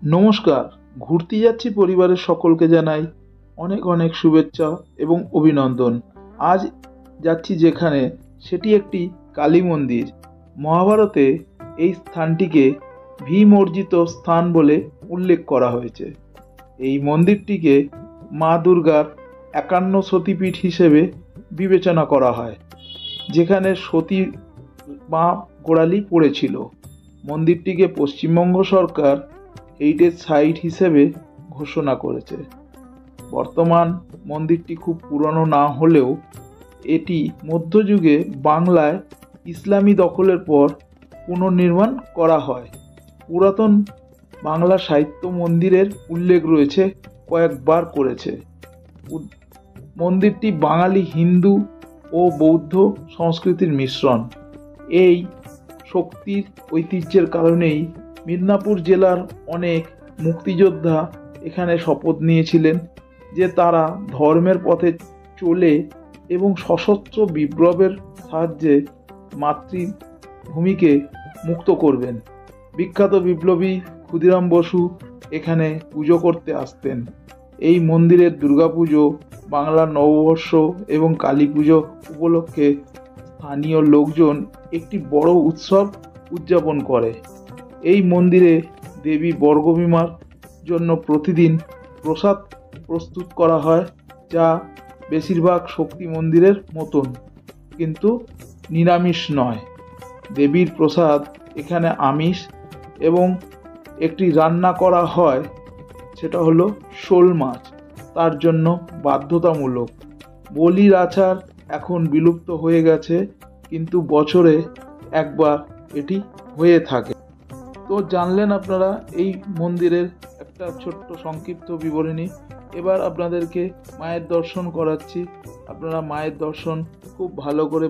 নমস্কার। ঘুরতে যাচ্ছি পরিবারের সকলকে জানাই অনেক অনেক শুভেচ্ছা এবং অভিনন্দন। আজ যাচ্ছি যেখানে সেটি একটি কালী মন্দির। মহাভারতে এই স্থানটিকে ভীম অর্জিত স্থান বলে উল্লেখ করা হয়েছে। এই মন্দিরটিকে মা দুর্গার ৫১ সতীপীঠ হিসেবে বিবেচনা করা হয়, যেখানে সতী মা গোড়ালি পড়েছিল। মন্দিরটিকে পশ্চিমবঙ্গ সরকার হেরিটেজ সাইট হিসেবে ঘোষণা করেছে। বর্তমান মন্দিরটি খুব পুরনো না হলেও এটি মধ্যযুগে বাংলায় ইসলামী দখলের পর পুনর্নির্মাণ করা হয়। পুরাতন বাংলা সাহিত্য মন্দিরের উল্লেখ রয়েছে কয়েকবার করেছে। মন্দিরটি বাঙালি হিন্দু ও বৌদ্ধ সংস্কৃতির মিশ্রণ। এই শক্তির ঐতিহ্যের কারণেই মিদনাপুর জেলার অনেক মুক্তিযোদ্ধা এখানে শপথ নিয়েছিলেন যে তারা ধর্মের পথে চলে এবং সশস্ত্র বিপ্লবের সাহায্যে মাতৃভূমিকে মুক্ত করবেন। বিখ্যাত বিপ্লবী ক্ষুদিরাম বসু এখানে পুজো করতে আসতেন। এই মন্দিরের দুর্গাপুজো, বাংলার নববর্ষ এবং কালী পুজো উপলক্ষে স্থানীয় লোকজন একটি বড় উৎসব উদযাপন করে। এই মন্দিরে দেবী বর্গভীমার জন্য প্রতিদিন প্রসাদ প্রস্তুত করা হয়, যা বেশিরভাগ শক্তি মন্দিরের মতন, কিন্তু নিরামিষ নয়। দেবীর প্রসাদ এখানে আমিষ এবং একটি রান্না করা হয়, সেটা হলো শোল মাছ, তার জন্য বাধ্যতামূলক। বলির আচার এখন বিলুপ্ত হয়ে গেছে, কিন্তু বছরে একবার এটি হয়ে থাকে। তো জানলেন আপনারা এই মন্দিরের একটা ছোট্ট সংক্ষিপ্ত বিবরণী। এবার আপনাদেরকে মায়ের দর্শন করাচ্ছি। আপনারা মায়ের দর্শন খুব ভালো করে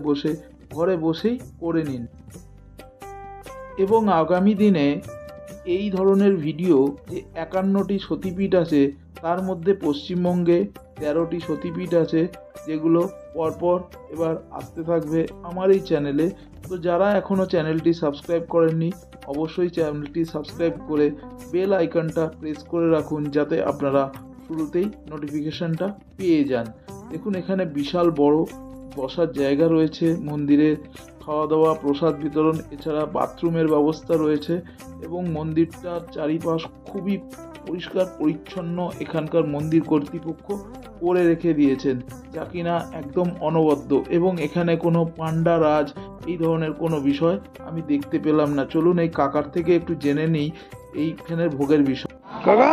ঘরে বসেই করে নিন। এবং আগামী দিনে এই ধরনের ভিডিও, যে ৫১টি সতীপীঠ আছে তার মধ্যে পশ্চিমবঙ্গে ১৩টি সতীপীঠ আছে, যেগুলো পরপর এবার আসতে থাকবে আমার এই চ্যানেলে। তো যারা এখনও চ্যানেলটি সাবস্ক্রাইব করেননি, অবশ্যই চ্যানেলটি সাবস্ক্রাইব করে বেল আইকনটা প্রেস করে রাখুন, যাতে আপনারা শুরুতেই নোটিফিকেশনটা পেয়ে যান। দেখুন, এখানে বিশাল বড় বসার জায়গা রয়েছে মন্দিরে, খাওয়া দাওয়া, প্রসাদ বিতরণ, এছাড়া বাথরুমের ব্যবস্থা রয়েছে এবং মন্দিরটার চারিপাশ খুবই পরিষ্কার পরিচ্ছন্ন এখানকার মন্দির কর্তৃপক্ষ করে রেখে দিয়েছেন, যা কিনা একদম অনবদ্য। এবং এখানে কোনো পান্ডা রাজ এই ধরনের কোনো বিষয় আমি দেখতে পেলাম না। চলুন এই কাকার থেকে একটু জেনে নিই এইখানের ভোগের বিষয়। কাকা,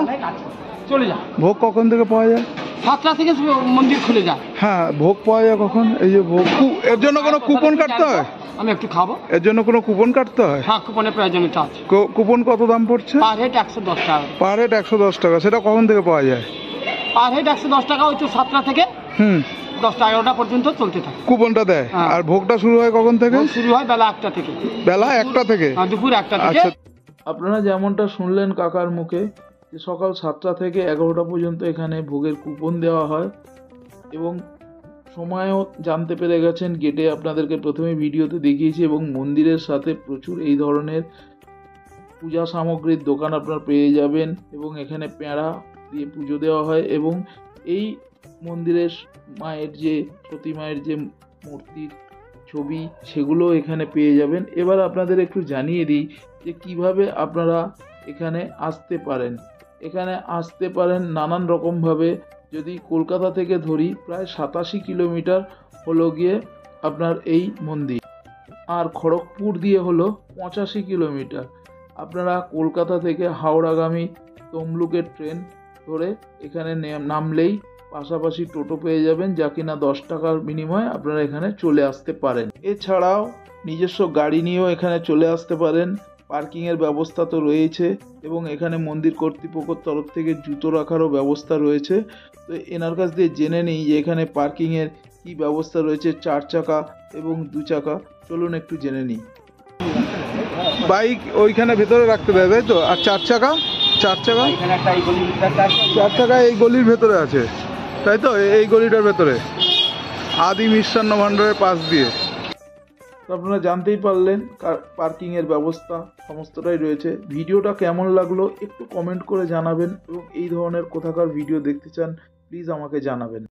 চলে যায় ভোগ কখন থেকে পাওয়া যায়? 7টা থেকে মন্দির খুলে যায়। হ্যাঁ, ভোগ পাওয়া যায় কখন? এই যে ভোগ, এর জন্য কোনো কুপন কাটতে হয়? আমি একটু খাবো। এর জন্য কোনো কুপন কাটতে হয়? হ্যাঁ, কুপনের প্রয়োজনীয়তা আছে। কুপন কত দাম পড়ছে? পার হেড 110 টাকা। পার হেড 110 টাকা। সেটা কখন থেকে পাওয়া যায়? পার হেড 110 টাকা। ওই তো 7টা থেকে 10টা 11টা পর্যন্ত চলতে থাকে। কুপনটা দেয়। আর ভোগটা শুরু হয় কখন থেকে? শুরু হয় বেলা 1টা থেকে। বেলা 1টা থেকে? দুপুর 1টা থেকে। আচ্ছা, আপনারা যেমনটা শুনলেন কাকার মুখে, যে সকাল 7টা থেকে 11টা পর্যন্ত এখানে ভোগের কুপন দেওয়া হয় এবং সময়ও জানতে পেরে গেছেন। গেটে আপনাদেরকে প্রথমে ভিডিওতে দেখিয়েছি এবং মন্দিরের সাথে প্রচুর এই ধরনের পূজা সামগ্রীর দোকান আপনারা পেয়ে যাবেন এবং এখানে পেঁড়া দিয়ে পুজো দেওয়া হয় এবং এই মন্দিরের মায়ের যে সতী মায়ের যে মূর্তির ছবি, সেগুলো এখানে পেয়ে যাবেন। এবার আপনাদের একটু জানিয়ে দিই যে কিভাবে আপনারা এখানে আসতে পারেন। এখানে আসতে পারেন নানান রকমভাবে। যদি কলকাতা থেকে ধরি, প্রায় 87 কিলোমিটার হলো গিয়ে আপনার এই মন্দির, আর খড়গপুর দিয়ে হলো 85 কিলোমিটার। আপনারা কলকাতা থেকে হাওড়াগামী তমলুকের ট্রেন ধরে এখানে নামলেই পাশাপাশি টোটো পেয়ে যাবেন, যা কিনা 10 টাকার বিনিময়ে আপনারা এখানে চলে আসতে পারেন। এছাড়াও নিজস্ব গাড়ি নিয়েও এখানে চলে আসতে পারেন। পার্কিংয়ের ব্যবস্থা তো রয়েছে এবং এখানে মন্দির কর্তৃপক্ষের তরফ থেকে জুতো রাখারও ব্যবস্থা রয়েছে। তো এনার কাছ দিয়ে জেনে নিই যে এখানে পার্কিংয়ের কী ব্যবস্থা রয়েছে, 4 চাকা এবং 2 চাকা। চলুন একটু জেনে নিই। বাইক ওইখানে ভেতরে রাখতে দেয়, তাই তো? আর 4 চাকা? 4 চাকা এই গলির ভেতরে আছে, তাই তো? এই গলিটার ভেতরে আদি মিষ্টান্ন ভাণ্ডারের পাশ দিয়ে। তো আপনারা জানতেই পারলেন পার্কিংয়ের ব্যবস্থা সমস্তটাই রয়েছে। ভিডিওটা কেমন লাগলো একটু কমেন্ট করে জানাবেন এবং এই ধরনের কোথাকার ভিডিও দেখতে চান প্লিজ আমাকে জানাবেন।